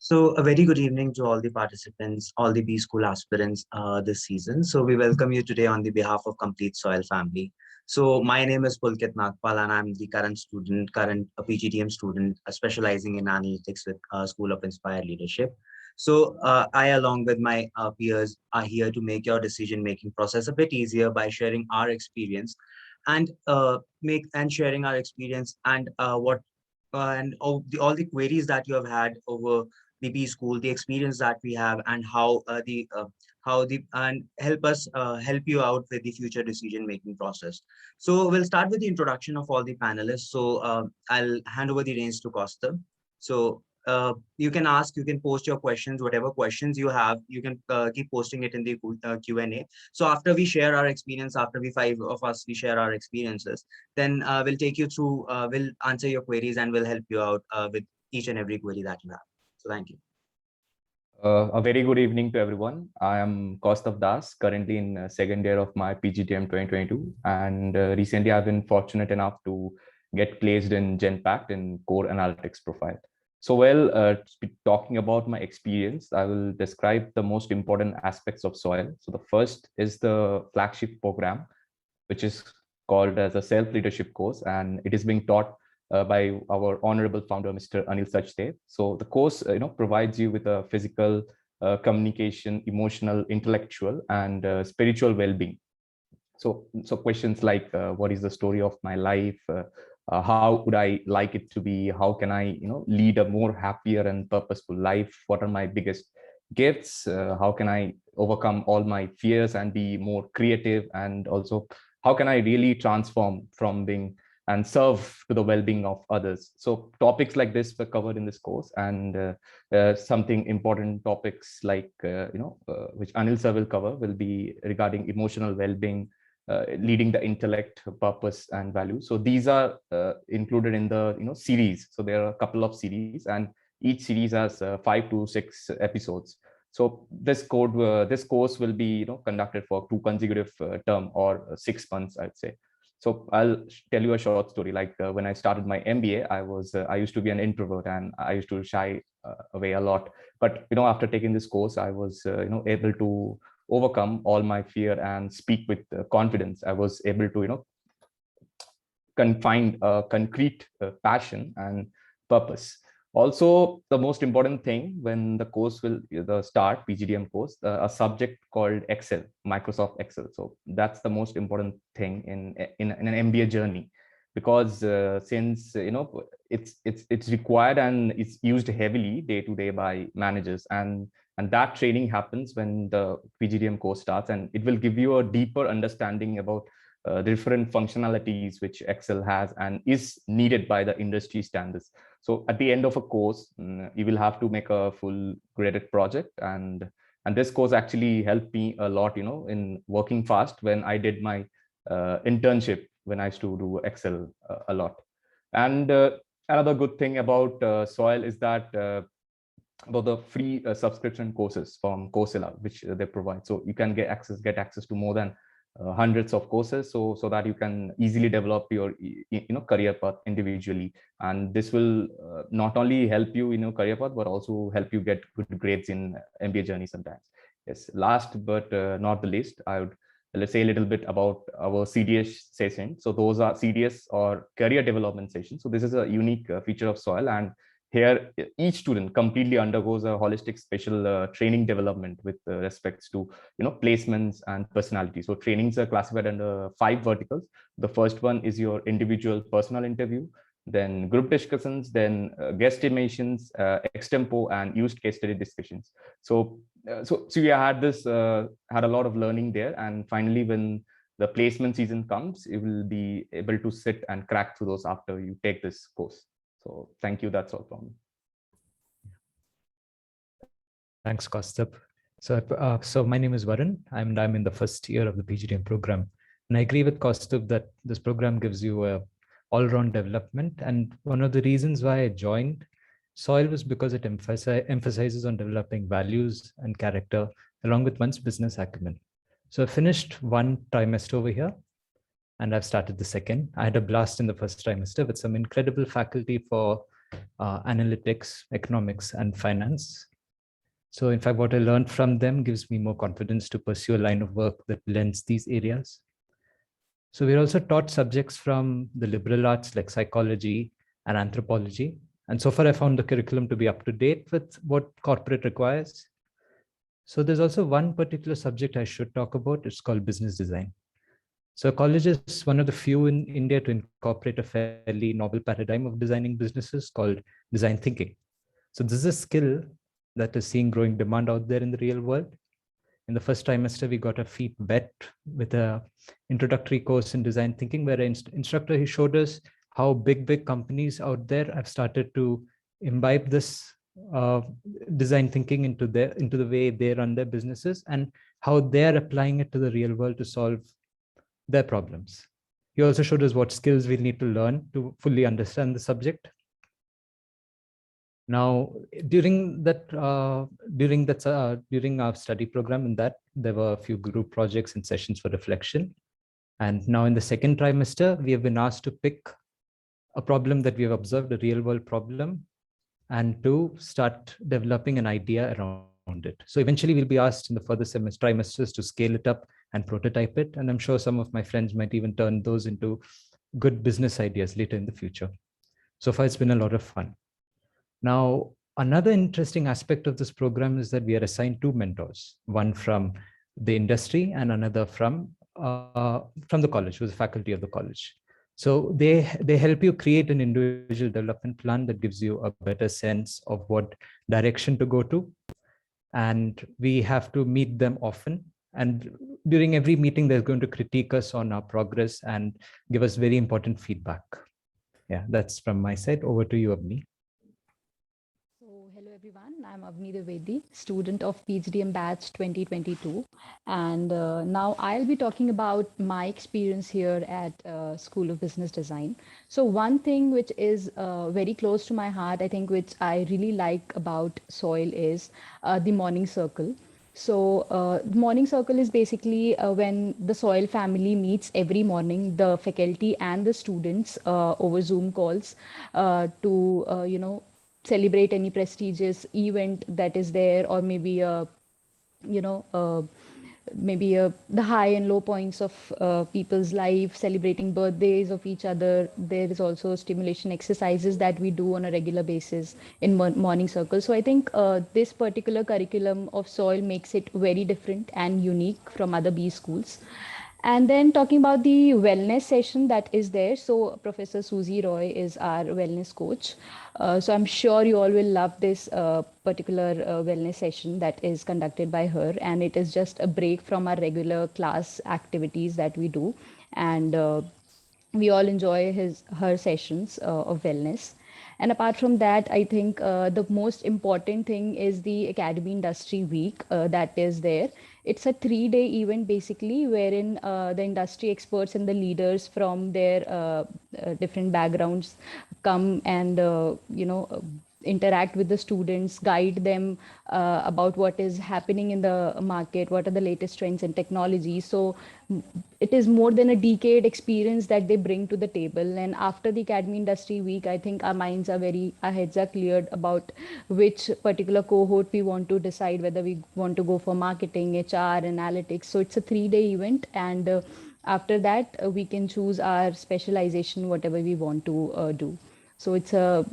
So a very good evening to all the participants, all the B School aspirants this season. So we welcome you today on the behalf of Complete Soil family. So my name is Pulkit Nagpal and I'm the current PGDM student specializing in analytics with School of Inspired Leadership. So I, along with my peers, are here to make your decision-making process a bit easier by sharing our experience and sharing our experience and what and all the queries that you have had over the B school, the experience that we have, and how the and help you out with the future decision making process. So we'll start with the introduction of all the panelists. So I'll hand over the reins to Costa. So you can post your questions, whatever questions you have, you can keep posting it in the Q&A. So after we share our experience, after we five of us we share our experiences, then we'll take you through, we'll answer your queries and we'll help you out with each and every query that you have. So thank you. A very good evening to everyone. I am Kaustav Das, currently in second year of my PGDM 2022. And recently I've been fortunate enough to get placed in GenPact in core analytics profile. So talking about my experience, I will describe the most important aspects of SOIL. So the first is the flagship program, which is called as a self-leadership course, and it is being taught by our honorable founder, Mr. Anil Sachdev. So the course, provides you with a physical, communication, emotional, intellectual, and spiritual well-being. So questions like, what is the story of my life? How would I like it to be? How can I, lead a more happier and purposeful life? What are my biggest gifts? How can I overcome all my fears and be more creative? And also, how can I really transform from being and serve to the well-being of others? So topics like this were covered in this course, and something important topics like, which Anil sir will cover will be regarding emotional well-being, leading the intellect, purpose, and value. So these are included in the series. So there are a couple of series, and each series has 5 to 6 episodes. So this course will be conducted for 2 consecutive term or 6 months, I'd say. So I'll tell you a short story. Like when I started my MBA, I used to be an introvert and I used to shy away a lot. But after taking this course, I was able to overcome all my fear and speak with confidence. I was able to find a concrete passion and purpose. Also, the most important thing when the course will start, PGDM course, a subject called Excel, Microsoft Excel. So that's the most important thing in an MBA journey, because since it's required and it's used heavily day to day by managers, and that training happens when the PGDM course starts, and it will give you a deeper understanding about the different functionalities which Excel has and is needed by the industry standards. So at the end of a course, you will have to make a full graded project, and this course actually helped me a lot, in working fast when I did my internship, when I used to do Excel a lot. And another good thing about SOIL is that about the free subscription courses from Coursera, which they provide. So you can get access to more than hundreds of courses, so that you can easily develop your career path individually. And this will not only help you in your career path, but also help you get good grades in MBA journey sometimes. Yes, last but not the least, I would let's say a little bit about our CDS session. So those are CDS or career development sessions. So this is a unique feature of SOIL, and here each student completely undergoes a holistic special training development with respects to placements and personality. So trainings are classified under 5 verticals. The first one is your individual personal interview, then group discussions, then guest emissions, extempo, and used case study discussions. So we had a lot of learning there, and finally when the placement season comes, you will be able to sit and crack through those after you take this course. So thank you. That's all from me. Thanks, Kaustav. So my name is Varun. I'm in the first year of the PGDM program, and I agree with Kaustav that this program gives you a all-round development. And one of the reasons why I joined SOIL was because it emphasizes on developing values and character along with one's business acumen. So I finished 1 trimester over here, and I've started the second. I had a blast in the first trimester with some incredible faculty for analytics, economics, and finance. So in fact, what I learned from them gives me more confidence to pursue a line of work that blends these areas. So we're also taught subjects from the liberal arts like psychology and anthropology. And so far, I found the curriculum to be up to date with what corporate requires. So there's also one particular subject I should talk about. It's called business design. So college is one of the few in India to incorporate a fairly novel paradigm of designing businesses called design thinking. So this is a skill that is seeing growing demand out there in the real world. In the first trimester, we got our feet wet with a introductory course in design thinking, where an instructor, he showed us how big companies out there have started to imbibe this design thinking into the way they run their businesses, and how they're applying it to the real world to solve their problems. He also showed us what skills we need to learn to fully understand the subject. Now, during our study program, in that there were a few group projects and sessions for reflection. And now in the second trimester, we have been asked to pick a problem that we have observed, a real world problem, and to start developing an idea around it. So eventually we'll be asked in the further trimesters to scale it up and prototype it. And I'm sure some of my friends might even turn those into good business ideas later in the future. So far, it's been a lot of fun. Now, another interesting aspect of this program is that we are assigned two mentors, one from the industry and another from the college, who's the faculty of the college. So they help you create an individual development plan that gives you a better sense of what direction to go to. And we have to meet them often. And during every meeting, they're going to critique us on our progress and give us very important feedback. Yeah, that's from my side. Over to you, Abni. Hello everyone, I'm Avni Dwivedi, student of PGDM batch 2022, and now I'll be talking about my experience here at School of Business Design. So one thing which is very close to my heart, I think, which I really like about SOIL is the morning circle. So the morning circle is basically when the SOIL family meets every morning, the faculty and the students over Zoom calls to celebrate any prestigious event that is there, or maybe the high and low points of people's life, celebrating birthdays of each other. There is also stimulation exercises that we do on a regular basis in morning circle. So I think this particular curriculum of SOIL makes it very different and unique from other B schools. And then talking about the wellness session that is there. So Professor Susie Roy is our wellness coach. So I'm sure you all will love this particular wellness session that is conducted by her. And it is just a break from our regular class activities that we do. And we all enjoy her sessions of wellness. And apart from that, I think the most important thing is the Academy Industry Week that is there. It's a 3-day event basically, wherein the industry experts and the leaders from their different backgrounds come and interact with the students, guide them about what is happening in the market, what are the latest trends and technology. So it is more than a decade experience that they bring to the table. And after the Academy Industry Week, I think our heads are cleared about which particular cohort we want to decide whether we want to go for marketing, HR, analytics. So it's a 3-day event, and after that we can choose our specialization, whatever we want to do. So it's a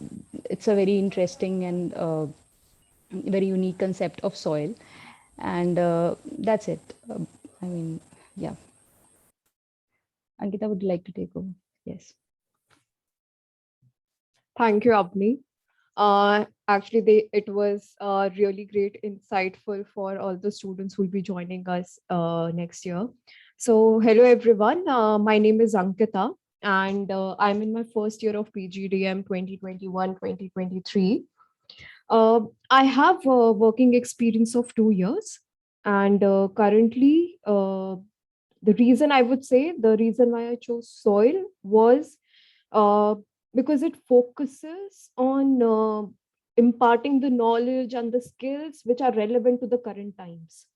very interesting and very unique concept of SOIL, and that's it. Yeah. Ankita, would you like to take over? Yes. Thank you, Abni. Actually, it was really great, insightful for all the students who will be joining us next year. So, hello everyone. My name is Ankita, and I'm in my first year of PGDM 2021-2023. I have a working experience of 2 years, and currently, the reason why I chose SOIL was because it focuses on imparting the knowledge and the skills which are relevant to the current times,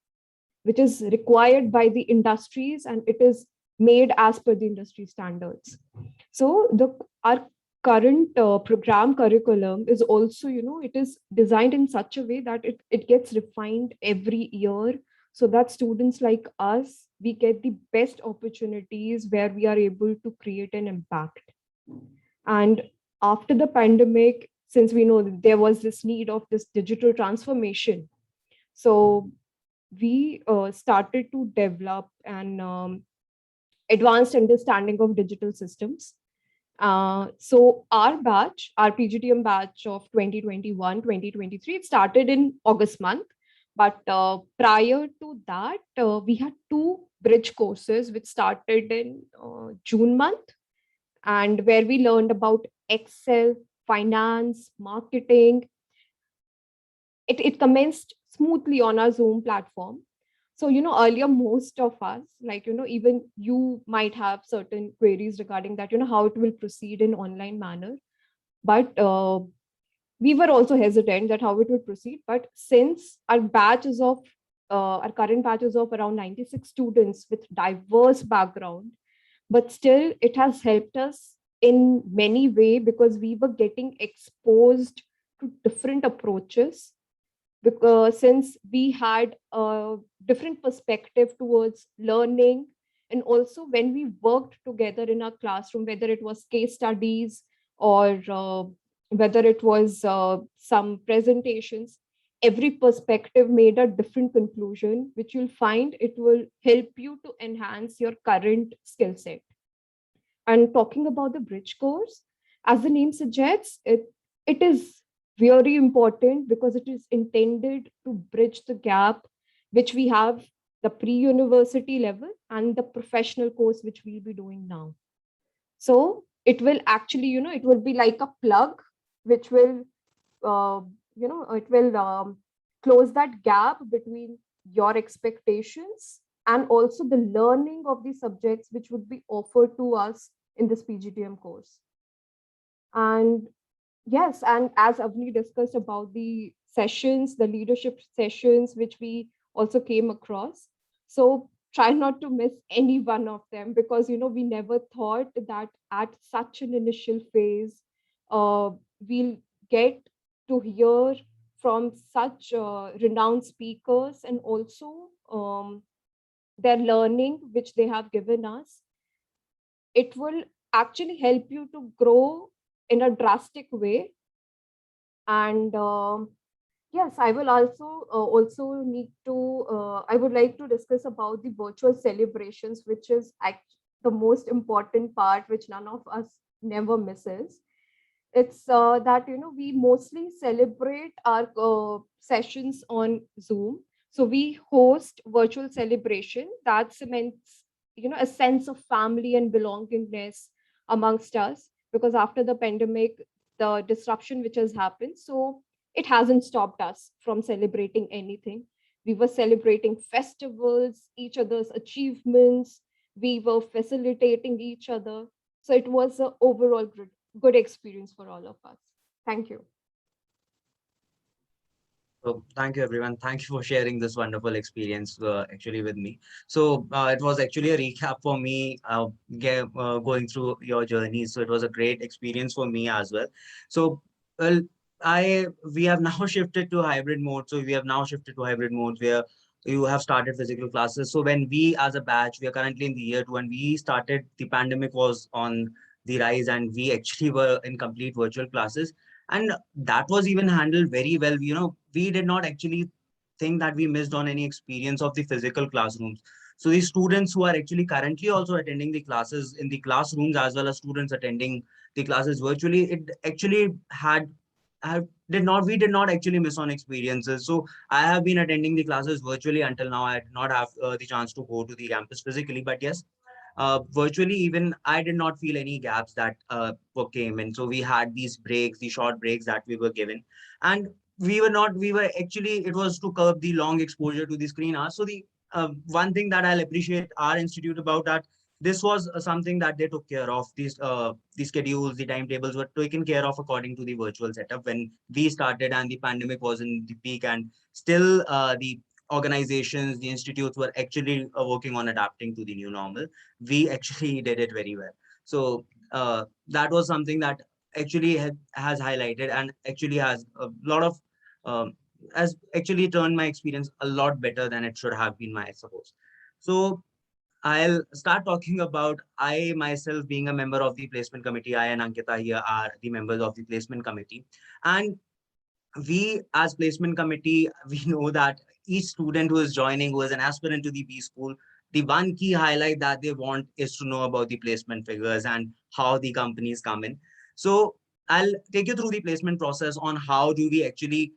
which is required by the industries, and it is made as per the industry standards. So our current program curriculum is also, it is designed in such a way that it gets refined every year, so that students like us, we get the best opportunities where we are able to create an impact. And after the pandemic, since we know that there was this need of this digital transformation, so we started to develop an advanced understanding of digital systems. So our batch, our PGDM batch of 2021-2023, it started in August month. But prior to that, we had two bridge courses which started in June month, and where we learned about Excel, finance, marketing. It commenced smoothly on our Zoom platform. So, earlier, most of us, like, even you might have certain queries regarding that, how it will proceed in online manner. But we were also hesitant that how it would proceed. But since our current batch is of around 96 students with diverse background, but still it has helped us in many way, because we were getting exposed to different approaches, because since we had a different perspective towards learning. And also when we worked together in our classroom, whether it was case studies or whether it was some presentations, every perspective made a different conclusion, which you'll find it will help you to enhance your current skill set. And talking about the bridge course, as the name suggests, it is very important because it is intended to bridge the gap which we have, the pre-university level and the professional course which we'll be doing now. So it will actually, it will be like a plug which will, it will close that gap between your expectations and also the learning of the subjects which would be offered to us in this PGDM course. And yes, and as Avni discussed about the sessions, the leadership sessions, which we also came across. So try not to miss any one of them, because, we never thought that at such an initial phase, we'll get to hear from such renowned speakers, and also their learning, which they have given us. It will actually help you to grow in a drastic way. And yes, I will also need to, I would like to discuss about the virtual celebrations, which is the most important part, which none of us never misses. It's that, we mostly celebrate our sessions on Zoom. So we host virtual celebration that cements, a sense of family and belongingness amongst us, because after the pandemic, the disruption which has happened, so it hasn't stopped us from celebrating anything. We were celebrating festivals, each other's achievements. We were facilitating each other. So it was an overall good experience for all of us. Thank you. So thank you, everyone. Thank you for sharing this wonderful experience actually with me. So it was actually a recap for me going through your journey. So it was a great experience for me as well. So well, we have now shifted to hybrid mode. So we have now shifted to hybrid mode where you have started physical classes. So when we as a batch, we are currently in the year 2, and we started, the pandemic was on the rise, and we actually were in complete virtual classes. And that was even handled very well. We did not actually think that we missed on any experience of the physical classrooms. So the students who are actually currently also attending the classes in the classrooms, as well as students attending the classes virtually, it actually we did not actually miss on experiences. So I have been attending the classes virtually until now. I did not have the chance to go to the campus physically, but yes, virtually, even I did not feel any gaps that came in. So we had these breaks, the short breaks that we were given, and we were actually, it was to curb the long exposure to the screen hours. So the one thing that I'll appreciate our institute about that, this was something that they took care of. The schedules, the timetables were taken care of according to the virtual setup when we started, and the pandemic was in the peak, and still the organizations, the institutes were actually working on adapting to the new normal. We actually did it very well. So that was something that actually has highlighted and actually has a lot of has actually turned my experience a lot better than it should have been, I suppose. So I'll start talking about I myself being a member of the placement committee. I and Ankita here are the members of the placement committee. And we as placement committee, we know that each student who is joining, who is an aspirant to the B school, the one key highlight that they want is to know about the placement figures and how the companies come in. So I'll take you through the placement process on how do we actually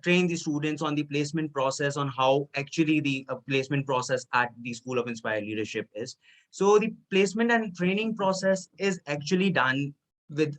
train the students on the placement process, on how actually the placement process at the School of Inspired Leadership is. So the placement and training process is actually done with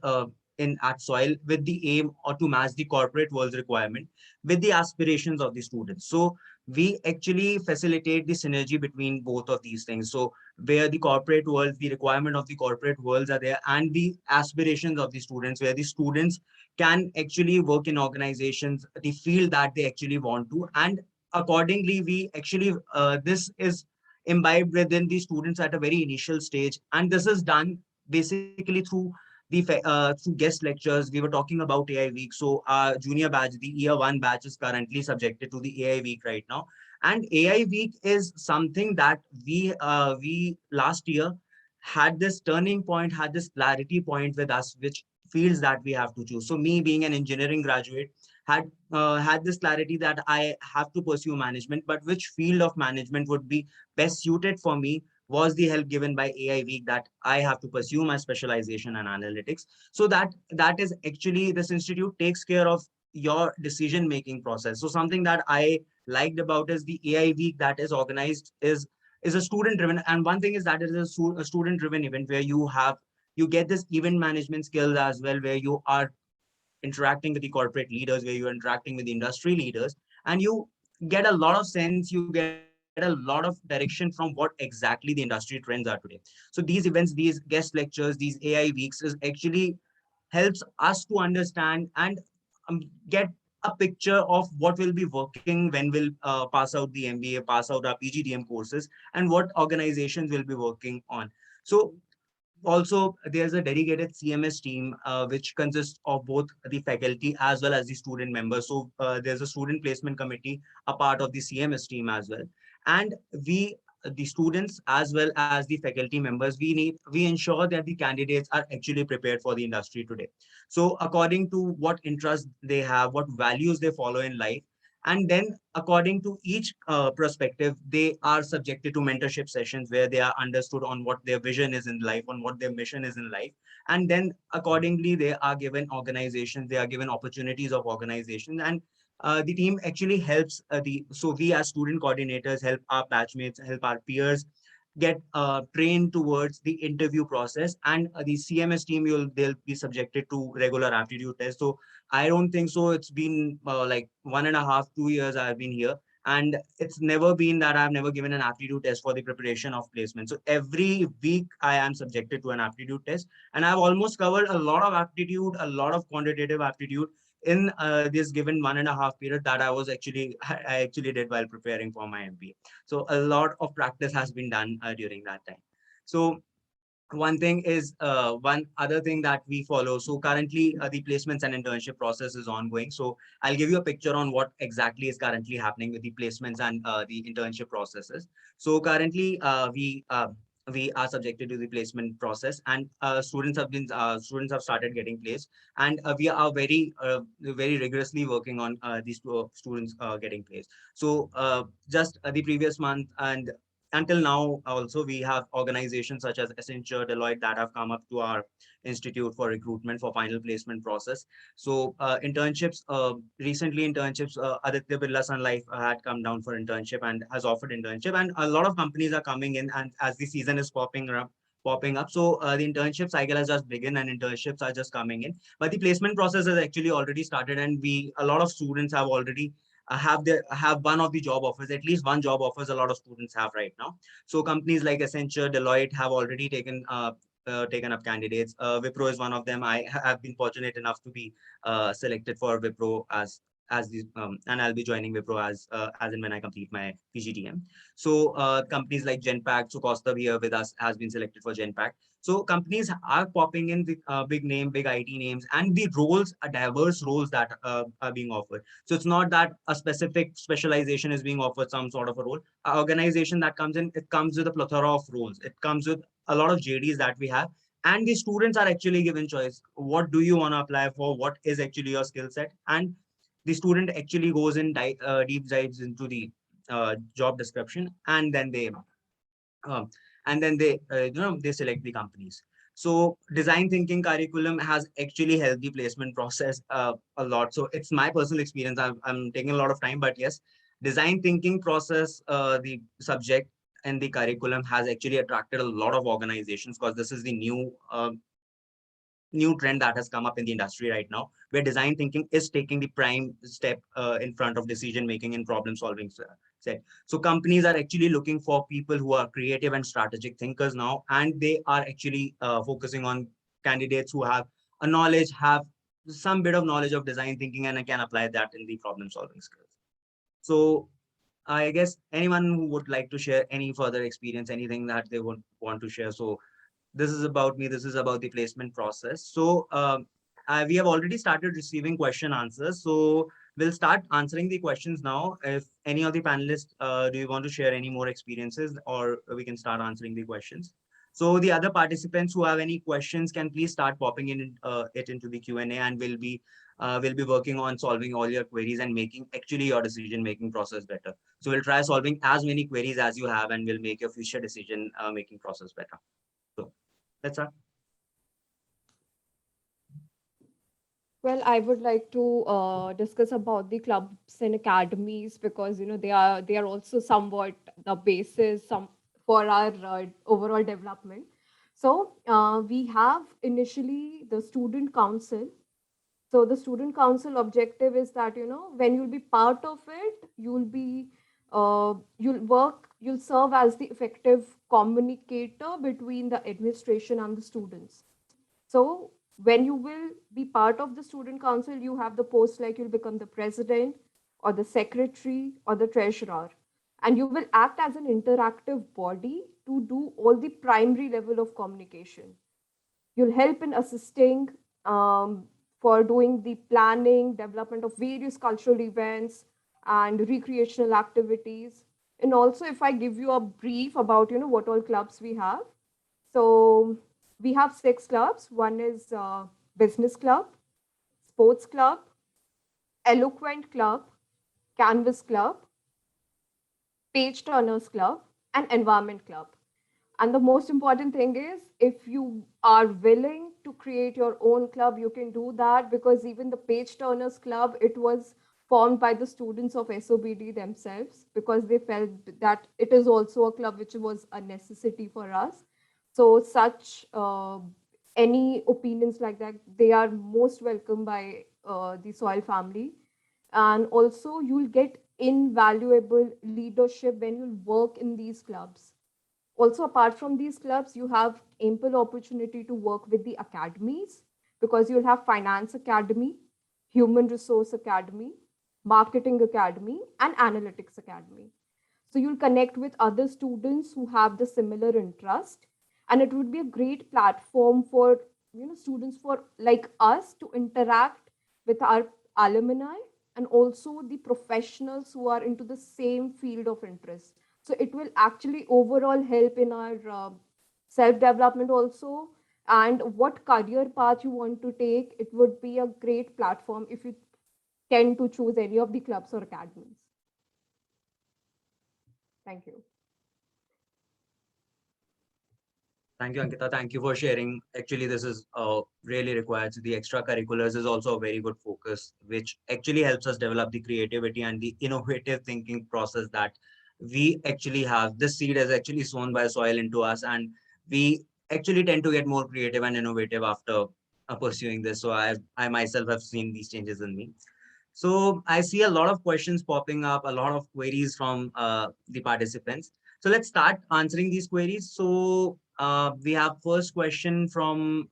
in at SOIL with the aim or to match the corporate world's requirement with the aspirations of the students. So we actually facilitate the synergy between both of these things. So where the corporate world, the requirement of the corporate worlds are there, and the aspirations of the students, where the students can actually work in organizations, the field that they actually want to. And accordingly, we actually, this is imbibed within the students at a very initial stage. And this is done basically through through guest lectures. We were talking about AI week. So our junior batch, the year one batch is currently subjected to the AI week right now. And AI week is something that we last year had this turning point, had this clarity point with us, which fields that we have to choose. So me being an engineering graduate had this clarity that I have to pursue management, but which field of management would be best suited for me was the help given by AI week that I have to pursue my specialization in analytics. So that is actually this institute takes care of your decision making process. So something that I liked about is the AI week that is organized is a student driven, and one thing is that it is a student driven event where you get this event management skills as well, where you are interacting with the corporate leaders, where you're interacting with the industry leaders, and you get a lot of sense, you get a lot of direction from what exactly the industry trends are today. So these events, these guest lectures, these AI weeks is actually helps us to understand and get a picture of what will be working when we'll pass out the MBA, pass out our PGDM courses, and what organizations will be working on. So also there's a dedicated CMS team which consists of both the faculty as well as the student members. So there's a student placement committee, a part of the CMS team as well. And we, the students as well as the faculty members, we ensure that the candidates are actually prepared for the industry today. So according to what interests they have, what values they follow in life, and then according to each perspective, they are subjected to mentorship sessions where they are understood on what their vision is in life, on what their mission is in life. And then accordingly, they are given organizations, they are given opportunities of organizations. And the team actually helps so we as student coordinators help our batchmates, help our peers get trained towards the interview process. And the CMS team, they'll be subjected to regular aptitude tests. So I don't think so. It's been like 1.5, 2 years I've been here. And it's never been that I've never given an aptitude test for the preparation of placement. So every week I am subjected to an aptitude test. And I've almost covered a lot of aptitude, a lot of quantitative aptitude in this given 1.5 period that I was actually, I actually did while preparing for my MBA. So a lot of practice has been done during that time. So one thing is one other thing that we follow. So currently the placements and internship process is ongoing. So I'll give you a picture on what exactly is currently happening with the placements and the internship processes. So currently we are subjected to the placement process, and students have started getting placed, and we are very rigorously working on these students getting placed. So just the previous month and until now also we have organizations such as Accenture, Deloitte that have come up to our institute for recruitment for final placement process. So internships, recently internships, Aditya Birla Sun Life had come down for internship and has offered internship, and a lot of companies are coming in, and as the season is popping up. So the internship cycle has just begun and internships are just coming in. But the placement process has actually already started, and a lot of students have already have one of the job offers, at least one job offers a lot of students have right now. So companies like Accenture, Deloitte have already taken up candidates. Wipro is one of them. I have been fortunate enough to be selected for Wipro as as the and I'll be joining Wipro as and when I complete my PGDM. So companies like Genpact, so Costa here with us has been selected for Genpact. So companies are popping in with big IT names, and the roles are diverse roles that are being offered. So it's not that a specific specialization is being offered some sort of a role. Our organization that comes in, it comes with a plethora of roles. It comes with a lot of JDs that we have, and the students are actually given choice. What do you want to apply for? What is actually your skill set? And the student actually goes in deep dives into the job description, and then um, they select the companies. So design thinking curriculum has actually helped the placement process a lot. So it's my personal experience. I'm taking a lot of time, but yes, design thinking process, the subject and the curriculum has actually attracted a lot of organizations, because this is the new trend that has come up in the industry right now, where design thinking is taking the prime step in front of decision making and problem solving set. So companies are actually looking for people who are creative and strategic thinkers now, and they are actually focusing on candidates who have have some bit of knowledge of design thinking and can apply that in the problem solving skills. So I guess anyone who would like to share any further experience, anything that they would want to share. So this is about me. This is about the placement process. So we have already started receiving question answers. So we'll start answering the questions now. If any of the panelists, do you want to share any more experiences, or we can start answering the questions? So the other participants who have any questions can please start popping in it into the Q&A, and we'll be working on solving all your queries and making actually your decision making process better. So we'll try solving as many queries as you have, and we'll make your future decision making process better. So that's all. Well, I would like to discuss about the clubs and academies, because they are also somewhat the basis for our overall development. So we have initially the student council. So the student council objective is that when you'll be part of it, you'll serve as the effective communicator between the administration and the students. So when you will be part of the student council, you have the post like you'll become the president or the secretary or the treasurer. And you will act as an interactive body to do all the primary level of communication. You'll help in assisting for doing the planning, development of various cultural events and recreational activities. And also, if I give you a brief about what all clubs we have. So we have 6 clubs. One is business club, sports club, eloquent club, canvas club, page turners club, and environment club. And the most important thing is, if you are willing to create your own club, you can do that, because even the page turners club, it was formed by the students of SOBD themselves, because they felt that it is also a club which was a necessity for us. So such any opinions like that, they are most welcome by the Soil family. And also you'll get invaluable leadership when you work in these clubs. Also, apart from these clubs, you have ample opportunity to work with the academies, because you'll have finance academy, human resource academy, marketing academy, and analytics academy. So you'll connect with other students who have the similar interest, and it would be a great platform for students for like us to interact with our alumni, and also the professionals who are into the same field of interest. So it will actually overall help in our self development also. And what career path you want to take, it would be a great platform if you tend to choose any of the clubs or academies. Thank you. Thank you, Ankita. Thank you for sharing. Actually, this is really required. So the extracurriculars is also a very good focus, which actually helps us develop the creativity and the innovative thinking process that we actually have. This seed is actually sown by soil into us, and we actually tend to get more creative and innovative after pursuing this. So I myself have seen these changes in me. So I see a lot of questions popping up, a lot of queries from the participants. So let's start answering these queries. So we have first question from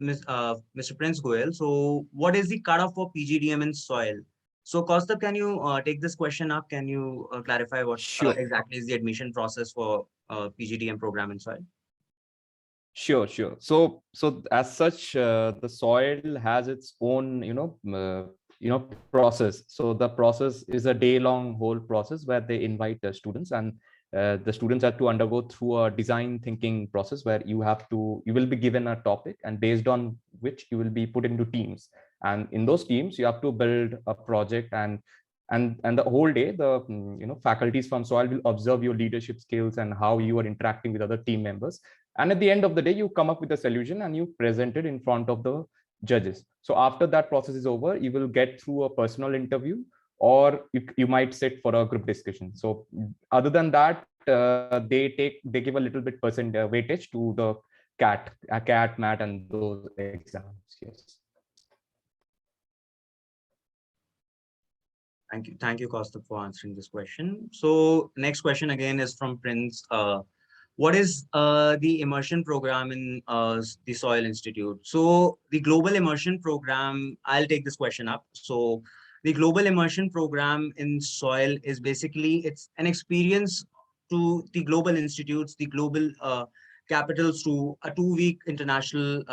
Mr. Prince Goel. So what is the cutoff for PGDM in soil? So Kaustubh, can you take this question up? Can you clarify what Sure. exactly is the admission process for PGDM program in soil? Sure, sure. So as such, the soil has its own, process. So the process is a day-long whole process where they invite the students, and the students have to undergo through a design thinking process where you will be given a topic, and based on which you will be put into teams. And in those teams, you have to build a project, and the whole day, the faculties from soil will observe your leadership skills and how you are interacting with other team members. And at the end of the day, you come up with a solution and you present it in front of the judges. So after that process is over, you will get through a personal interview, or you might sit for a group discussion. So other than that, they give a little bit percent weightage to the cat, mat, and those exams. Yes. Thank you, Kaustubh, for answering this question. So next question again is from Prince. What is the immersion program in the Soil Institute? So the global immersion program, I'll take this question up. So the global immersion program in soil is basically, it's an experience to the global institutes, the global capitals, to a 2-week international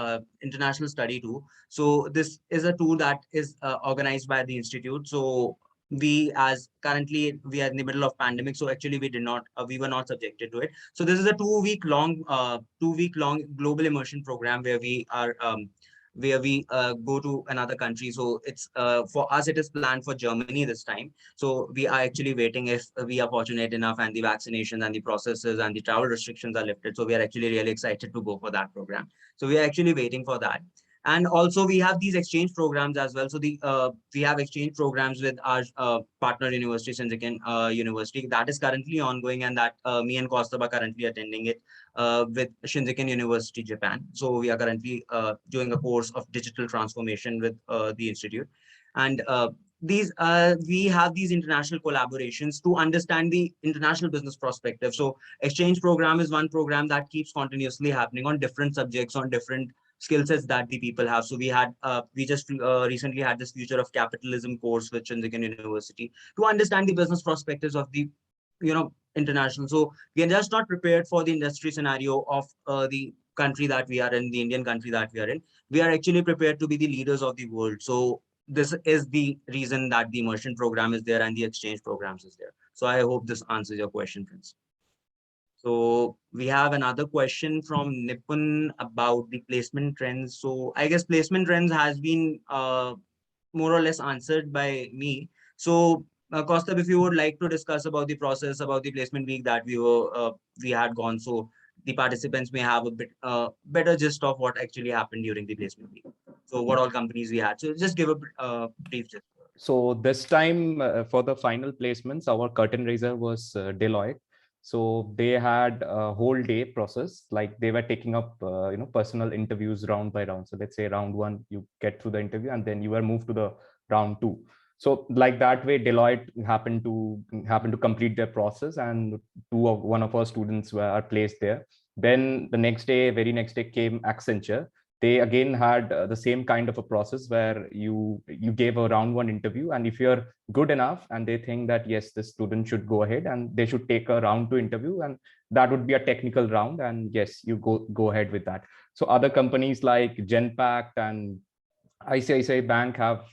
study tour. So this is a tour that is organized by the institute. So as currently we are in the middle of pandemic, so actually we were not subjected to it. So this is a 2-week long global immersion program where we go to another country. So it's for us, it is planned for Germany this time. So we are actually waiting if we are fortunate enough and the vaccinations and the processes and the travel restrictions are lifted. So we are actually really excited to go for that program. So we are actually waiting for that. And also we have these exchange programs as well. So we have exchange programs with our partner university, Shinjuku University, that is currently ongoing, and that me and Kaustubh are currently attending it with Shinjuku University, Japan. So we are currently doing a course of digital transformation with the institute. And we have these international collaborations to understand the international business perspective. So exchange program is one program that keeps continuously happening on different subjects, on different skill sets that the people have. So we just recently had this future of capitalism course with Shinjuku University to understand the business perspectives of the international. So we are just not prepared for the industry scenario of the country that we are in, the Indian country that we are in. We are actually prepared to be the leaders of the world. So this is the reason that the immersion program is there and the exchange programs is there. So I hope this answers your question, Prince. So we have another question from Nipun about the placement trends. So I guess placement trends has been more or less answered by me. So Kaustubh, if you would like to discuss about the process, about the placement week that we had gone, so the participants may have a bit better gist of what actually happened during the placement week. So what all companies we had. So just give a brief gist. So this time for the final placements, our curtain raiser was Deloitte. So they had a whole day process, like they were taking up, personal interviews round by round. So let's say round 1, you get through the interview and then you were moved to the round 2. So like that way, Deloitte happened to complete their process, and one of our students were placed there. Then the very next day came Accenture. They again had the same kind of a process where you gave a round 1 interview, and if you're good enough and they think that yes, this student should go ahead, and they should take a round 2 interview, and that would be a technical round, and yes, you go ahead with that. So other companies like Genpact and ICICI Bank have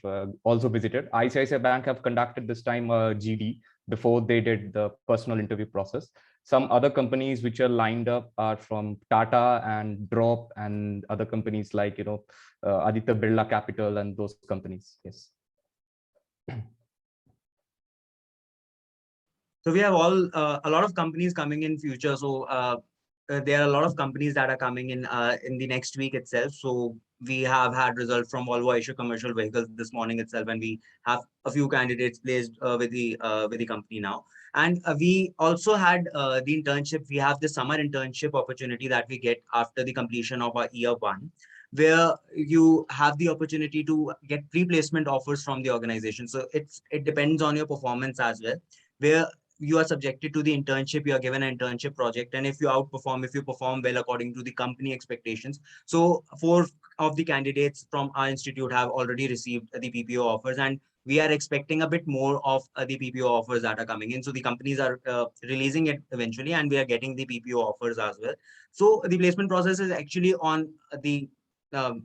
also visited. ICICI Bank have conducted this time a GD before they did the personal interview process. Some other companies which are lined up are from Tata and Drop and other companies like, Aditya Birla Capital and those companies. Yes. So we have a lot of companies coming in future. So there are a lot of companies that are coming in the next week itself. So we have had results from Volvo Asia Commercial Vehicles this morning itself, and we have a few candidates placed with the company now. And we also had the internship. We have the summer internship opportunity that we get after the completion of our year 1, where you have the opportunity to get pre-placement offers from the organization. So it depends on your performance as well, where you are subjected to the internship, you are given an internship project, and if you perform well according to the company expectations, so for of the candidates from our institute have already received the PPO offers, and we are expecting a bit more of the PPO offers that are coming in. So the companies are releasing it eventually, and we are getting the PPO offers as well. So the placement process is actually on the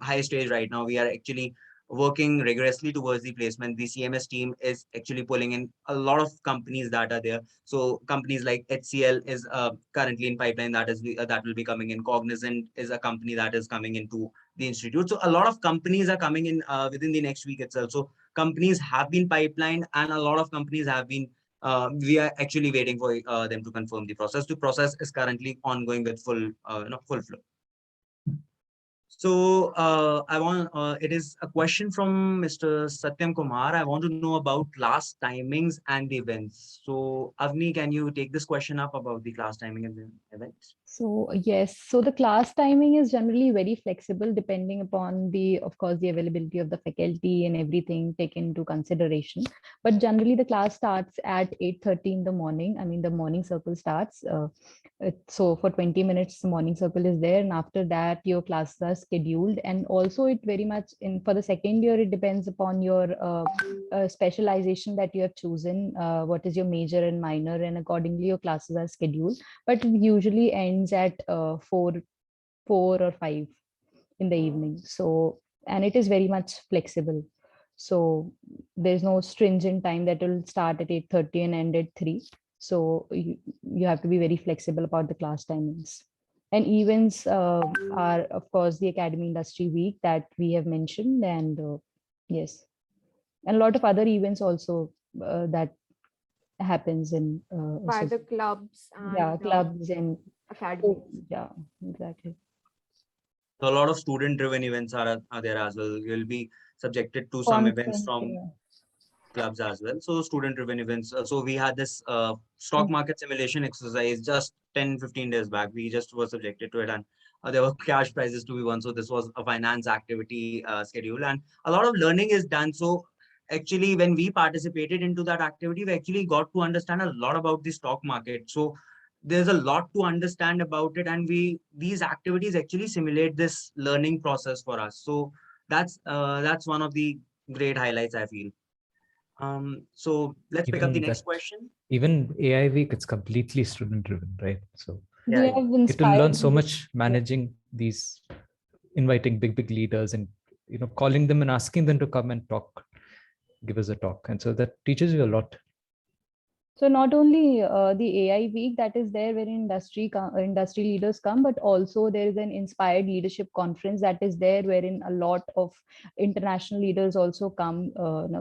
high stage right now. We are actually working rigorously towards the placement. The CMS team is actually pulling in a lot of companies that are there. So companies like HCL is currently in pipeline, that will be coming in. Cognizant is a company that is coming into the institute. So a lot of companies are coming in within the next week itself. So companies have been pipelined, and a lot of companies have been we are actually waiting for them to confirm the process. The process is currently ongoing with full flow. So it is a question from Mr. Satyam Kumar. I want to know about class timings and the events. So Avni, can you take this question up about the class timing and the events? So yes, so the class timing is generally very flexible depending upon of course, the availability of the faculty and everything taken into consideration. But generally the class starts at 8:30 in the morning. I mean, the morning circle starts. So for 20 minutes, the morning circle is there. And after that, your classes are scheduled. And also it very much for the second year, it depends upon your specialization that you have chosen. What is your major and minor, and accordingly your classes are scheduled. But it usually ends at 4 or 5 in the evening. So, and it is very much flexible. So there's no stringent time that will start at 8:30 and end at 3. So you have to be very flexible about the class timings. And events are, of course, the Academy Industry Week that we have mentioned. And yes, and a lot of other events also that happens in By the clubs and clubs and academies. Yeah, exactly. So a lot of student-driven events are there as well. You'll be subjected to some events from clubs as well. So student-driven events. So we had this stock market simulation exercise just 10-15 days back. We just were subjected to it, and there were cash prizes to be won. So this was a finance activity schedule, and a lot of learning is done. So actually, when we participated into that activity, we actually got to understand a lot about the stock market. So there's a lot to understand about it, and these activities actually simulate this learning process for us. So that's one of the great highlights, I feel. So let's pick up the next question. Even AI week, it's completely student driven, right? So yeah, it will learn so much managing these, inviting big leaders, and calling them and asking them to come and talk, give us a talk. And so that teaches you a lot. So not only the AI week that is there where industry leaders come, but also there is an inspired leadership conference that is there wherein a lot of international leaders also come,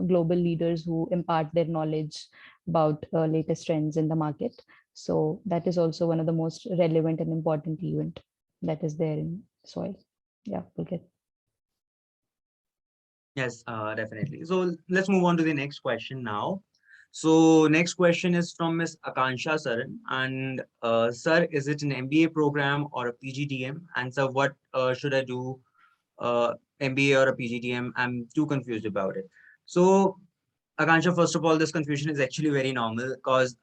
global leaders who impart their knowledge about latest trends in the market. So that is also one of the most relevant and important event that is there in SOIL. Yeah, okay. Yes, definitely. So let's move on to the next question now. So next question is from Ms. Akansha Saran. And sir, is it an MBA program or a PGDM? And sir, what should I do? MBA or a PGDM? I'm too confused about it. So Akansha, first of all, this confusion is actually very normal because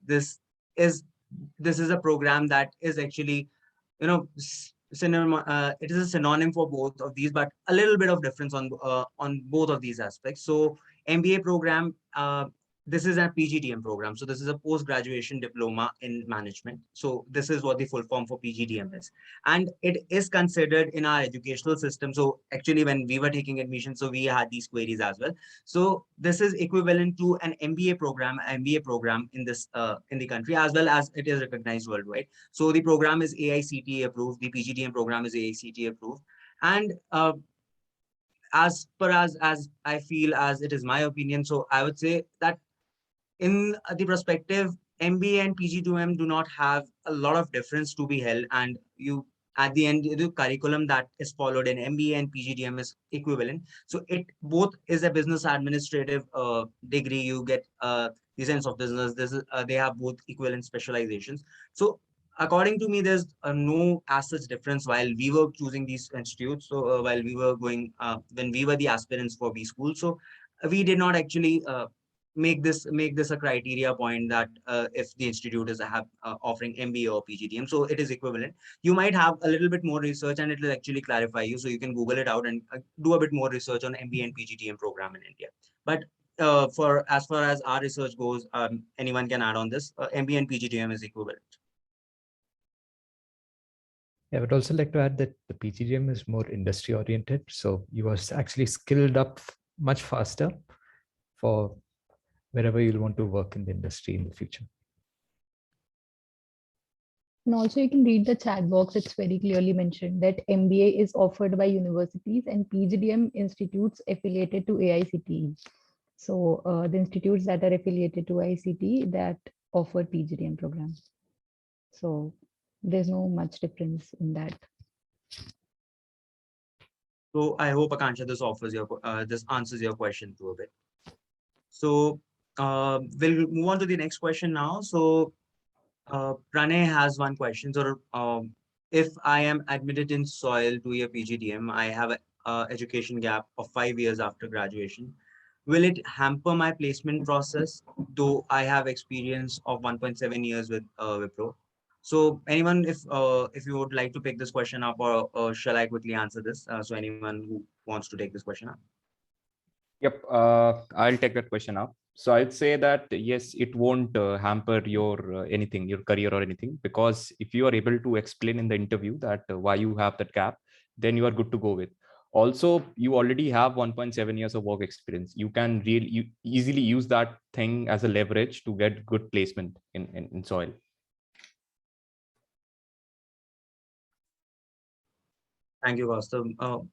this is a program that is actually, it is a synonym for both of these, but a little bit of difference on both of these aspects. So MBA program, this is a PGDM program. So this is a post-graduation diploma in management. So this is what the full form for PGDM is. And it is considered in our educational system. So actually when we were taking admission, so we had these queries as well. So this is equivalent to an MBA program in this in the country, as well as it is recognized worldwide. So the program is AICTE approved. The PGDM program is AICTE approved. And as I feel, as it is my opinion, so I would say that in the perspective, MBA and PGDM do not have a lot of difference to be held, and you at the end the curriculum that is followed in MBA and PGDM is equivalent. So it both is a business administrative degree. You get the sense of business. They have both equivalent specializations. So according to me, there's no as such difference while we were choosing these institutes. So while we were going when we were the aspirants for B school, so we did not actually make this a criteria point that if the institute is offering MBA or PGDM, so it is equivalent. You might have a little bit more research and it will actually clarify you. So you can Google it out and do a bit more research on MBA and PGDM program in India. But for as far as our research goes, anyone can add on this. MBA and PGDM is equivalent. I would also like to add that the PGDM is more industry oriented. So you are actually skilled up much faster for wherever you'll want to work in the industry in the future. And also you can read the chat box. It's very clearly mentioned that MBA is offered by universities and PGDM institutes affiliated to AICTE. So the institutes that are affiliated to AICTE that offer PGDM program. So there's no much difference in that. So I hope, Akansha, this answers your question too a bit. So we'll move on to the next question now. So Pranay has one question. So if I am admitted in SOIL to a PGDM, I have an education gap of 5 years after graduation. Will it hamper my placement process, though I have experience of 1.7 years with Wipro? So anyone, if you would like to pick this question up, or shall I quickly answer this? So anyone who wants to take this question up? Yep, I'll take that question up. So I'd say that yes, it won't hamper your anything, your career or anything, because if you are able to explain in the interview that why you have that gap, then you are good to go with. Also, you already have 1.7 years of work experience. You can really easily use that thing as a leverage to get good placement in SOIL. Thank you, Kaustav.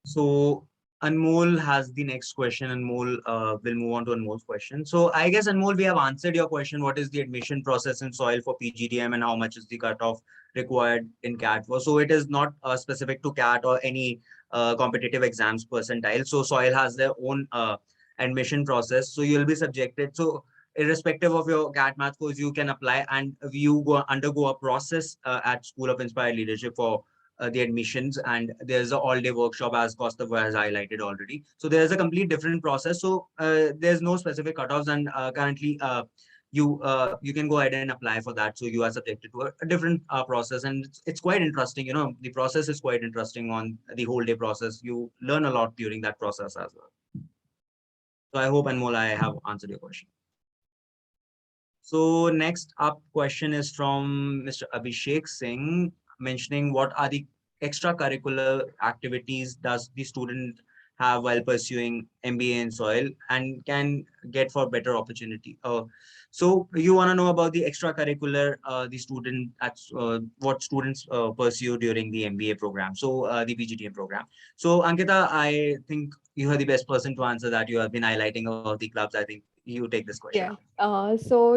So Anmol has the next question. Anmol, will move on to Anmol's question. So I guess, Anmol, we have answered your question. What is the admission process in SOIL for PGDM and how much is the cutoff required in CAT? So it is not specific to CAT or any competitive exams percentile. So SOIL has their own admission process. So you'll be subjected. So irrespective of your CAT math course, you can apply and you undergo a process at School of Inspired Leadership for the admissions, and there's an all-day workshop as Kaustav has highlighted already. So there's a complete different process. So there's no specific cutoffs, and currently you can go ahead and apply for that. So you are subjected to a different process, and it's quite interesting. You know, the process is quite interesting on the whole day process. You learn a lot during that process as well. So I hope, Anmol, I have answered your question. So next up question is from Mr. Abhishek Singh, mentioning what are the extracurricular activities does the student have while pursuing MBA in SOIL and can get for better opportunity. So you want to know about the extracurricular the student what students pursue during the MBA program, so the PGDM program. So Ankita, I think you are the best person to answer that. You have been highlighting about the clubs. I think you take this question. Yeah. So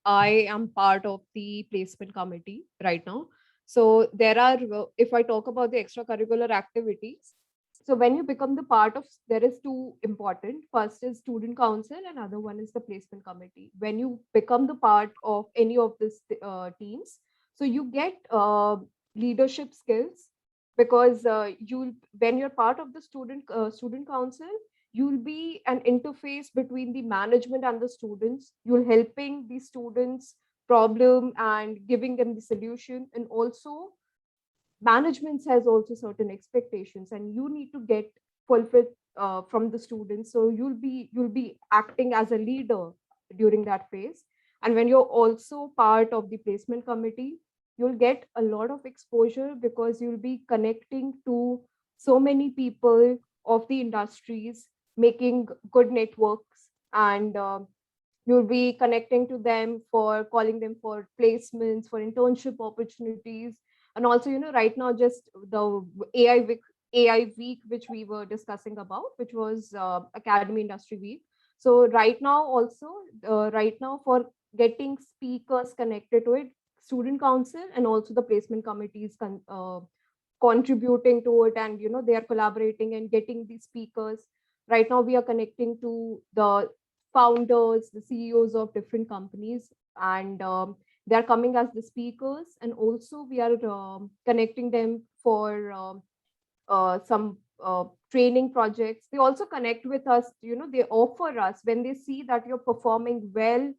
I am part of the placement committee right now. So there are, if I talk about the extracurricular activities, so when you become the part of, there is two important. First is student council, and other one is the placement committee. When you become the part of any of these teams, so you get leadership skills, because when you're part of the student council, you'll be an interface between the management and the students. You're helping the students problem and giving them the solution, and also management has also certain expectations and you need to get fulfilled from the students. So you'll be acting as a leader during that phase. And when you're also part of the placement committee, you'll get a lot of exposure, because you'll be connecting to so many people of the industries, making good networks, and you'll be connecting to them, for calling them for placements, for internship opportunities. And also, right now, just the AI week, which we were discussing about, which was Academy Industry Week. So right now also, for getting speakers connected to it, student council and also the placement committees contributing to it, and they are collaborating and getting these speakers. Right now we are connecting to the founders, the CEOs of different companies, and they are coming as the speakers. And also we are connecting them for some training projects. They also connect with us, they offer us when they see that you're performing well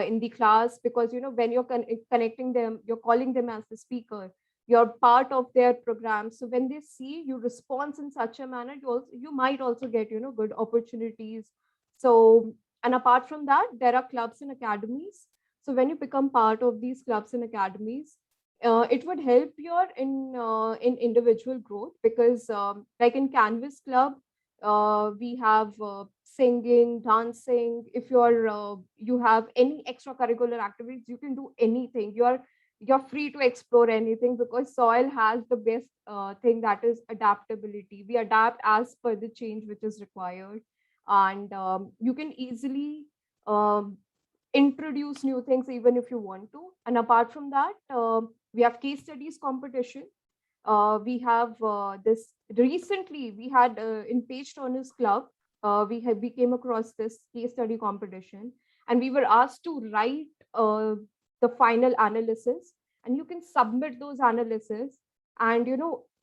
in the class, because when you're connecting them, you're calling them as the speaker, you're part of their program. So when they see you respond in such a manner, you might also get good opportunities. So, and apart from that, there are clubs and academies. So when you become part of these clubs and academies, it would help your in individual growth, because like in Canvas Club, we have singing, dancing. If you have any extracurricular activities, you can do anything. You're free to explore anything, because soil has the best thing, that is adaptability. We adapt as per the change which is required, and you can easily introduce new things even if you want to. And apart from that, we have case studies competition. We have this recently we had in Page Turners Club. We came across this case study competition, and we were asked to write the final analysis, and you can submit those analysis, and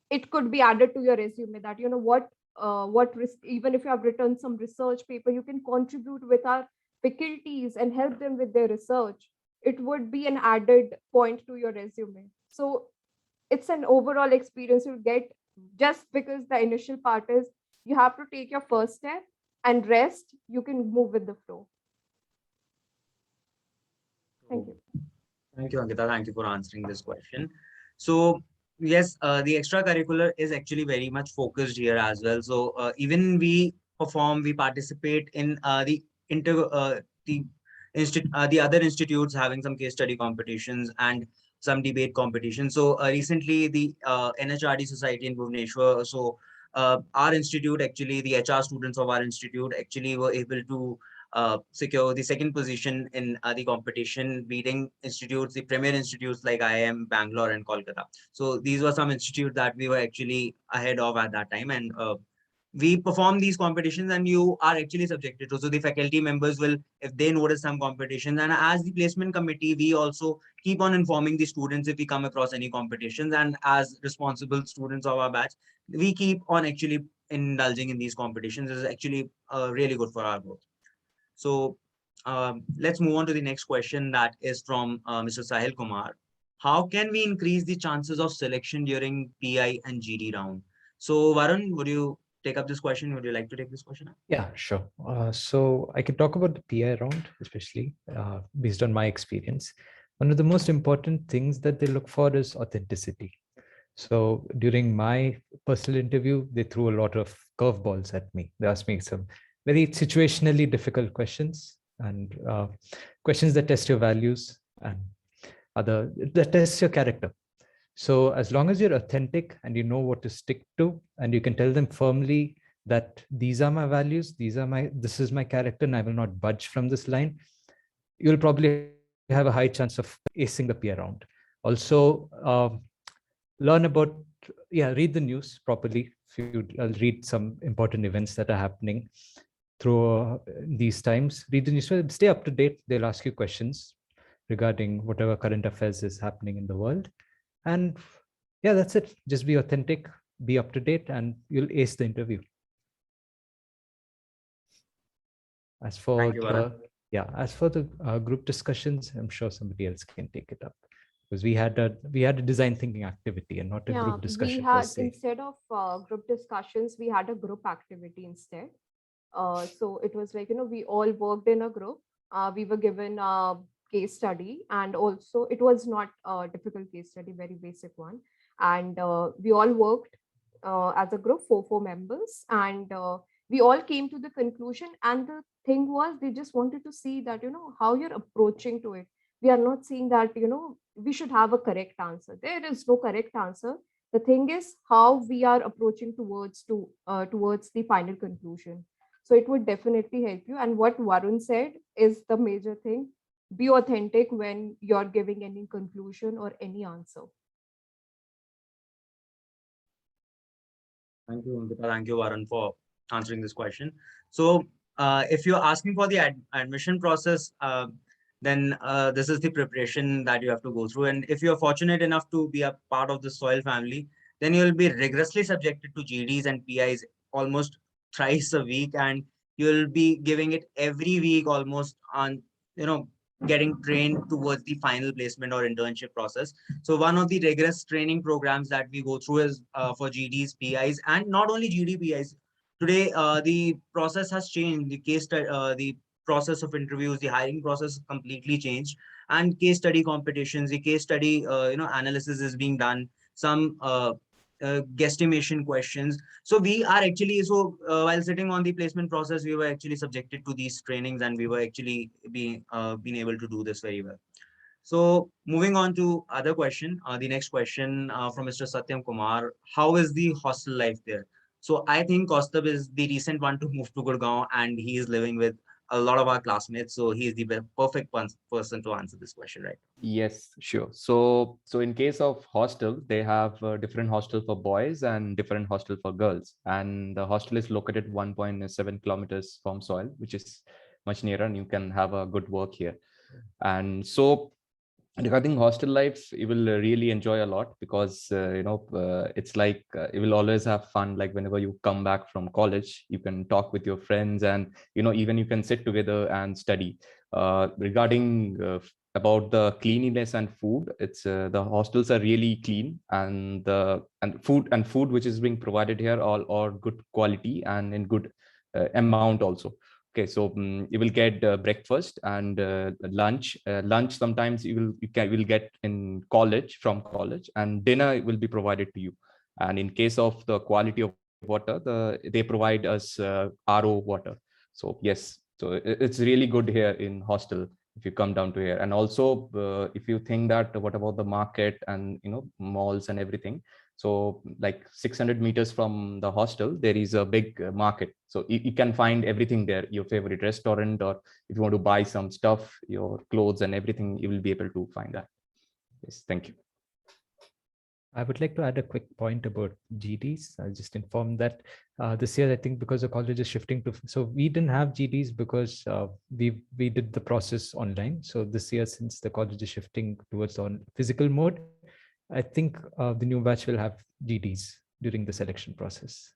it could be added to your resume, that even if you have written some research paper, you can contribute with our faculties and help them with their research. It would be an added point to your resume. So it's an overall experience you get, just because the initial part is you have to take your first step, and rest you can move with the flow. Thank you. Thank you, Ankita. Thank you for answering this question. So yes, the extracurricular is actually very much focused here as well. So even we participate in the other institutes having some case study competitions and some debate competitions. So recently the NHRD Society in Bhubaneswar, so our institute, actually the HR students of our institute actually were able to secure the second position in the competition, beating institutes, the premier institutes like IIM, Bangalore and Kolkata. So these were some institutes that we were actually ahead of at that time, and we perform these competitions and you are actually subjected to. So the faculty members will, if they notice some competitions, and as the placement committee, we also keep on informing the students if we come across any competitions, and as responsible students of our batch, we keep on actually indulging in these competitions. This is actually really good for our growth. So let's move on to the next question, that is from Mr. Sahil Kumar. How can we increase the chances of selection during PI and GD round? So Varun, would you take up this question? Would you like to take this question up? Yeah, sure. So I can talk about the PI round, especially based on my experience. One of the most important things that they look for is authenticity. So during my personal interview, they threw a lot of curveballs at me. They asked me some very situationally difficult questions, and questions that test your values and that test your character. So as long as you're authentic and you know what to stick to, and you can tell them firmly that these are my values, this is my character, and I will not budge from this line, you'll probably have a high chance of acing the PI round. Also, learn about, read the news properly. If you read some important events that are happening through these times, read the news, stay up to date. They'll ask you questions regarding whatever current affairs is happening in the world. And yeah, that's it. Just be authentic, be up to date, and you'll ace the interview. As for the group discussions, I'm sure somebody else can take it up, because we had a design thinking activity and not a group discussion. We had, instead of group discussions, we had a group activity instead. So it was like, we all worked in a group. We were given a case study, and also it was not a difficult case study, very basic one. And we all worked as a group, four members, and we all came to the conclusion. And the thing was, they just wanted to see that, how you're approaching to it. We are not saying that, we should have a correct answer. There is no correct answer. The thing is how we are approaching towards the final conclusion. So it would definitely help you. And what Varun said is the major thing. Be authentic when you're giving any conclusion or any answer. Thank you, Ankita. Thank you, Varun, for answering this question. So if you're asking for the admission process, then this is the preparation that you have to go through. And if you're fortunate enough to be a part of the SOIL family, then you'll be rigorously subjected to GDs and PIs almost thrice a week, and you'll be giving it every week almost on, getting trained towards the final placement or internship process. So one of the rigorous training programs that we go through is for GDs, PIs, and not only GD, PIs. Today, the process has changed. The process of interviews, the hiring process completely changed, and case study competitions, the case study, analysis is being done. Some guesstimation questions. So we are actually, while sitting on the placement process, we were actually subjected to these trainings, and we were actually being able to do this very well. So moving on to other question, the next question from Mr. Satyam Kumar, how is the hostel life there? So I think Kaustubh is the recent one to move to Gurgaon, and he is living with a lot of our classmates. So he is the perfect person to answer this question, right? Yes, sure. So in case of hostel, they have a different hostel for boys and different hostel for girls. And the hostel is located 1.7 kilometers from soil, which is much nearer, and you can have a good work here. And so regarding hostel life, you will really enjoy a lot, because it's like you will always have fun. Like whenever you come back from college, you can talk with your friends, and even you can sit together and study. Regarding about the cleanliness and food, it's the hostels are really clean, and the food which is being provided here all are good quality and in good amount also. Okay, so you will get breakfast and lunch. Lunch sometimes will get in college, from college, and dinner will be provided to you. And in case of the quality of water, they provide us RO water. So yes, so it's really good here in hostel if you come down to here. And also, if you think that what about the market and malls and everything, so like 600 meters from the hostel, there is a big market. So you can find everything there, your favorite restaurant, or if you want to buy some stuff, your clothes and everything, you will be able to find that. Yes, thank you. I would like to add a quick point about GDs. I'll just inform that this year, I think because the college is shifting to, so we didn't have GDs because we did the process online. So this year, since the college is shifting towards on physical mode, I think the new batch will have GDs during the selection process.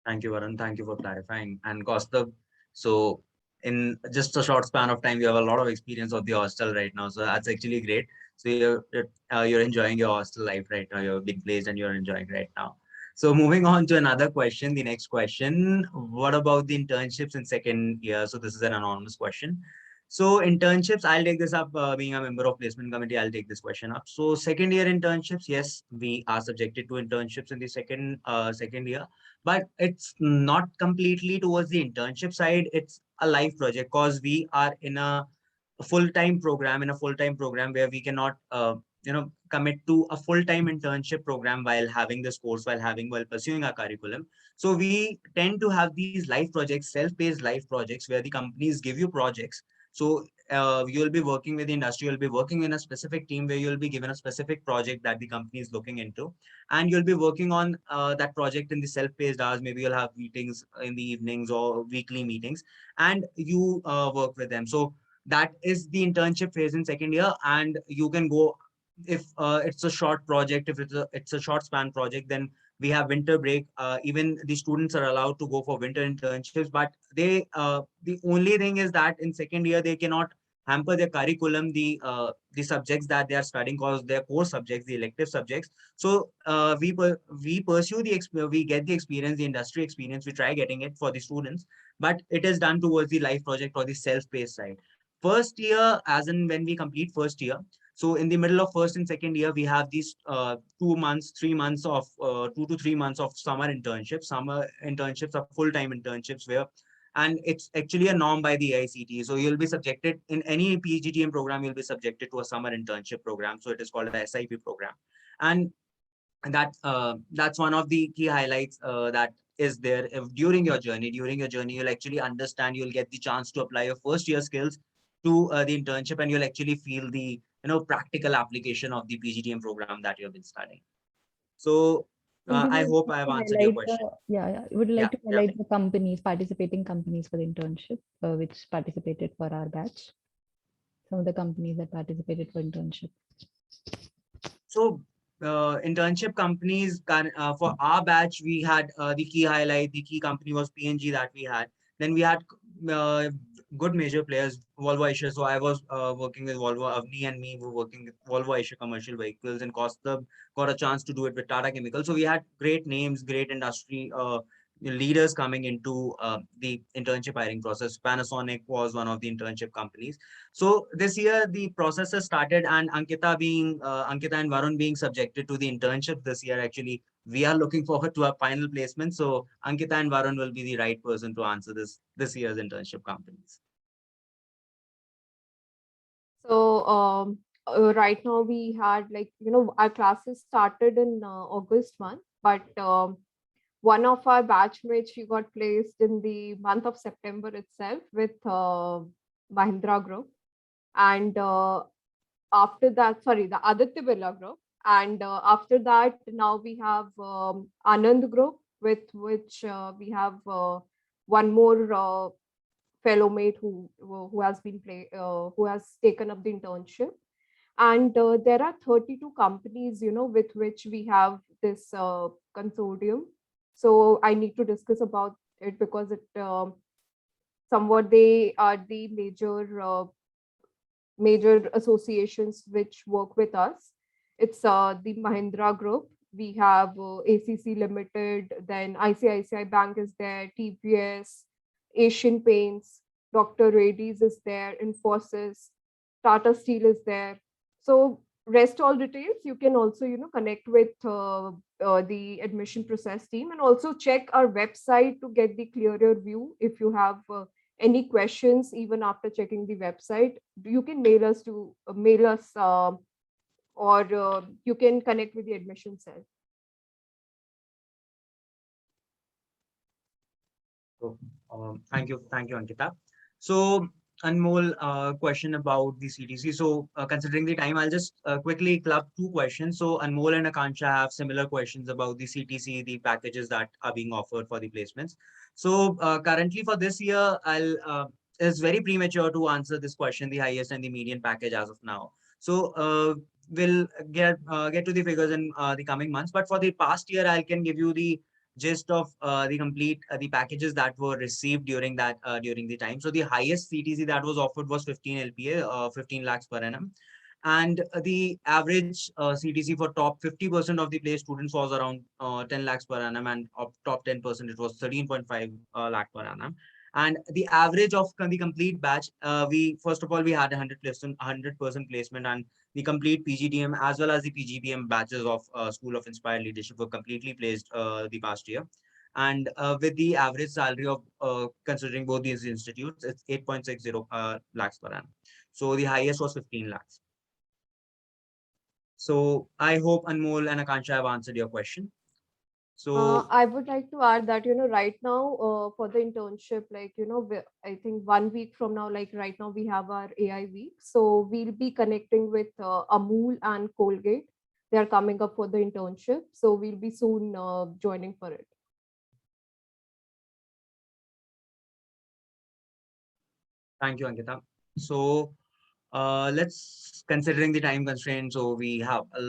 Thank you, Varun. Thank you for clarifying. And Kaustubh, so in just a short span of time, you have a lot of experience of the hostel right now. So that's actually great. So you're enjoying your hostel life right now. You're being placed and you're enjoying right now. So moving on to another question, the next question, what about the internships in second year? So this is an anonymous question. So internships, I'll take this up, being a member of placement committee, I'll take this question up. So second year internships, yes, we are subjected to internships in the second year, but it's not completely towards the internship side. It's a live project, because we are in a full-time program where we cannot commit to a full-time internship program while having this course, while pursuing our curriculum. So we tend to have these live projects, self-paced live projects, where the companies give you projects. So you'll be working with the industry, you'll be working in a specific team where you'll be given a specific project that the company is looking into, and you'll be working on that project in the self-paced hours. Maybe you'll have meetings in the evenings or weekly meetings, and you work with them. So that is the internship phase in second year, and you can go, if it's a short project, if it's a short span project, then we have winter break. Even the students are allowed to go for winter internships, but the only thing is that in second year they cannot hamper their curriculum, the subjects that they are studying, because their core subjects, the elective subjects. So we pursue we get the experience, the industry experience, we try getting it for the students, but it is done towards the life project or the self-paced side. First year, as in when we complete first year, so in the middle of first and second year, we have these 2 months, 3 months of 2 to 3 months of summer internships. Summer internships are full-time internships where, and it's actually a norm by the AICTE. So you'll be subjected in any PGDM program, you'll be subjected to a summer internship program. So it is called a SIP program. And that's one of the key highlights that is there. If during your journey, you'll actually understand, you'll get the chance to apply your first year skills to the internship, and you'll actually feel the practical application of the PGDM program that you have been studying. So I hope I have answered your question. Would you like to Yeah. highlight the participating companies for the internship, which participated for our batch? Some of the companies that participated for internship. So internship companies for our batch, we had the key highlight, the key company was PNG that we had. Then we had uh, good major players, Volvo Asia. So I was working with Volvo. Avni and me were working with Volvo Asia commercial vehicles, and Costa got a chance to do it with Tata Chemical. So we had great names, great industry leaders coming into the internship hiring process. Panasonic was one of the internship companies. So this year the process has started, and Ankita and Varun being subjected to the internship this year. Actually, we are looking forward to our final placement. So Ankita and Varun will be the right person to answer this year's internship companies. So right now we had, like, our classes started in August month, but one of our batchmates, she got placed in the month of September itself with Mahindra Group. And after that, sorry, the Aditya Birla Group. And after that, now we have Anand Group, with which we have one more fellow mate who has been who has taken up the internship. And there are 32 companies, with which we have this consortium. So I need to discuss about it, because it somewhat they are the major associations which work with us. It's the Mahindra Group. We have ACC Limited, then ICICI Bank is there, TPS, Asian Paints, Dr. Reddy's is there, Infosys, Tata Steel is there. So rest all details, you can also connect with the admission process team, and also check our website to get the clearer view. If you have any questions, even after checking the website, you can mail us or you can connect with the admission cell. So thank you, Ankita. So Anmol, question about the CTC. So considering the time, I'll just quickly club two questions. So Anmol and Akansha have similar questions about the CTC, the packages that are being offered for the placements. So currently for this year, it's very premature to answer this question, the highest and the median package as of now. So we'll get to the figures in the coming months. But for the past year, I can give you the gist of the complete the packages that were received during the time. So the highest CTC that was offered was 15 LPA, 15 lakhs per annum, and the average CTC for top 50% of the place students was around 10 lakhs per annum, and of top 10% it was 13.5 lakh per annum. And the average of the complete batch, we first of all we had 100% placement, and the complete PGDM as well as the PGBM batches of School of Inspired Leadership were completely placed the past year. And with the average salary of considering both these institutes, it's 8.60 lakhs per annum. So the highest was 15 lakhs. So I hope Anmol and Akansha have answered your question. So I would like to add that, right now for the internship, like, I think 1 week from now, like right now we have our AI week. So we'll be connecting with Amul and Colgate. They are coming up for the internship. So we'll be soon joining for it. thank you, Ankita. So let's, considering the time constraint, so we have a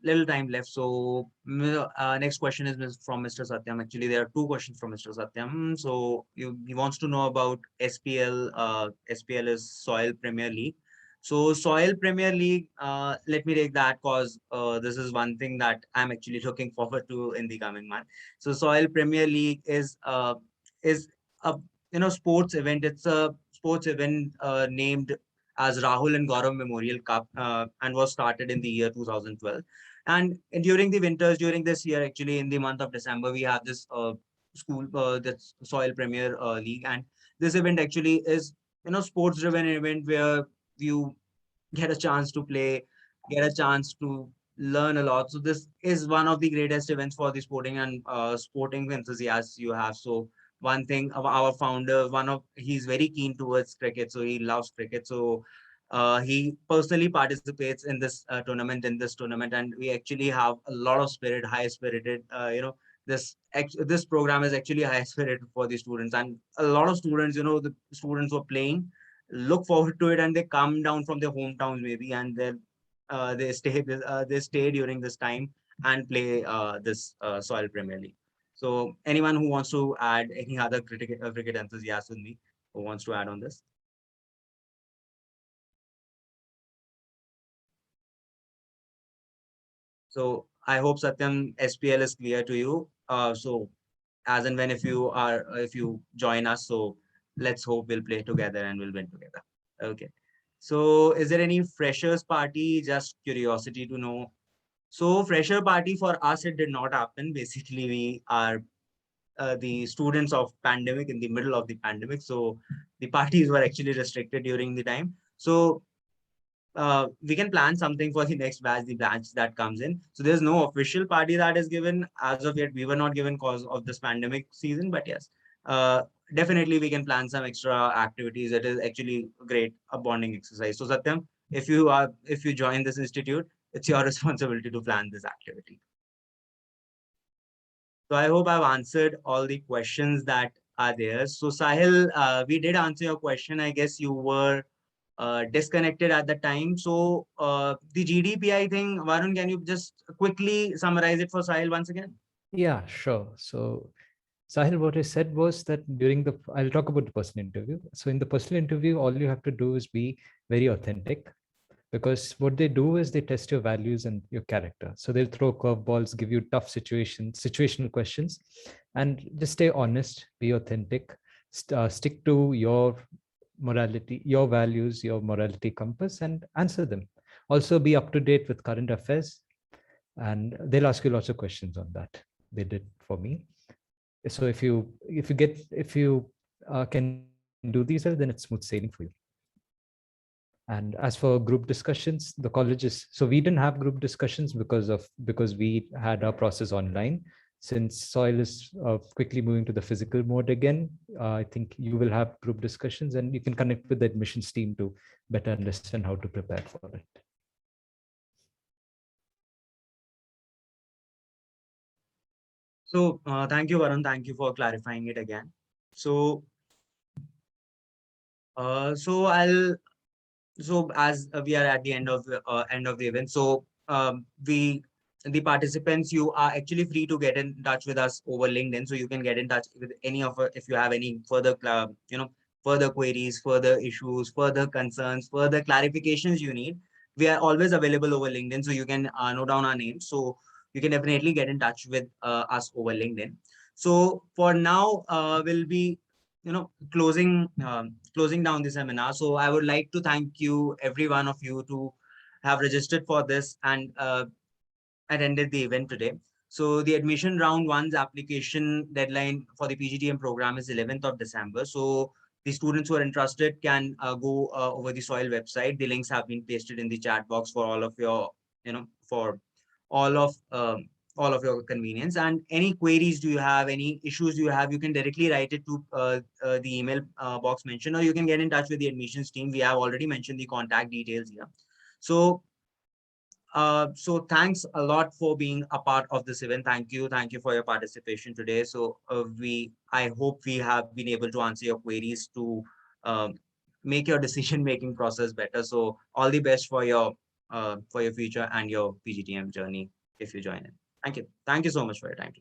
little time left. So next question is from Mr. Satyam. Actually, there are two questions from Mr. Satyam. So he wants to know about SPL. SPL is Soil Premier League. So Soil Premier League, let me take that, because this is one thing that I'm actually looking forward to in the coming month. So Soil Premier League is a sports event. It's a sports event named as Rahul and Gaurav Memorial Cup, and was started in the year 2012. And during the winters, during this year, actually in the month of December, we have this that's Soil Premier League, and this event actually is sports driven event where you get a chance to play, get a chance to learn a lot. So this is one of the greatest events for the sporting and sporting enthusiasts you have. So one thing of our founder, he's very keen towards cricket, so he loves cricket. So he personally participates in this tournament, and we actually have a lot of spirit, high spirited. This program is actually high spirited for the students, and a lot of students, the students were playing, look forward to it, and they come down from their hometowns maybe, and they stay during this time and play this Soil Premier League. So anyone who wants to add, any other cricket enthusiast with me who wants to add on this? So I hope Satyam SPL is clear to you. So as and when if you join us, so let's hope we'll play together and we'll win together. Okay. So is there any freshers party? Just curiosity to know. So fresher party for us, it did not happen. Basically, we are the students of pandemic in the middle of the pandemic. So the parties were actually restricted during the time. So we can plan something for the next batch, the batch that comes in. So there's no official party that is given as of yet. We were not given cause of this pandemic season, but yes, uh, definitely we can plan some extra activities. It is actually great, a bonding exercise. So Satyam, if you join this institute, it's your responsibility to plan this activity. So I hope I've answered all the questions that are there. So Sahil, we did answer your question. I guess you were disconnected at the time. So the GDPI thing, Varun, can you just quickly summarize it for Sahil once again? Yeah, sure. So Sahil, what I said was that I'll talk about the personal interview. So in the personal interview, all you have to do is be very authentic, because what they do is they test your values and your character. So they'll throw curveballs, give you tough situational questions, and just stay honest, be authentic, stick to your morality, your values, your morality compass, and answer them. Also be up to date with current affairs, and they'll ask you lots of questions on that. They did for me. So if you can do these well, then it's smooth sailing for you. And as for group discussions, the colleges, so we didn't have group discussions because we had our process online. Since Soil is quickly moving to the physical mode again, I think you will have group discussions and you can connect with the admissions team to better understand how to prepare for it. So thank you, Varun. Thank you for clarifying it again. So so I'll so as we are at the end of the event, so we the participants, you are actually free to get in touch with us over LinkedIn. So you can get in touch with any of us if you have any further further queries, further issues, further concerns, further clarifications you need. We are always available over LinkedIn, so you can note down our names, so you can definitely get in touch with us over LinkedIn. So for now, we'll be closing down the seminar. So I would like to thank you, every one of you, to have registered for this and attended the event today. So the admission round one's application deadline for the PGDM program is 11th of December. So the students who are interested can go over the Soil website. The links have been pasted in the chat box for all of your, for all of all of your convenience. And any queries do you have, any issues do you have, you can directly write it to the email box mentioned, or you can get in touch with the admissions team. We have already mentioned the contact details here. So so thanks a lot for being a part of this event. Thank you for your participation today. So I hope we have been able to answer your queries to make your decision making process better. So all the best for your future and your PGTM journey if you join in. Thank you so much for your time.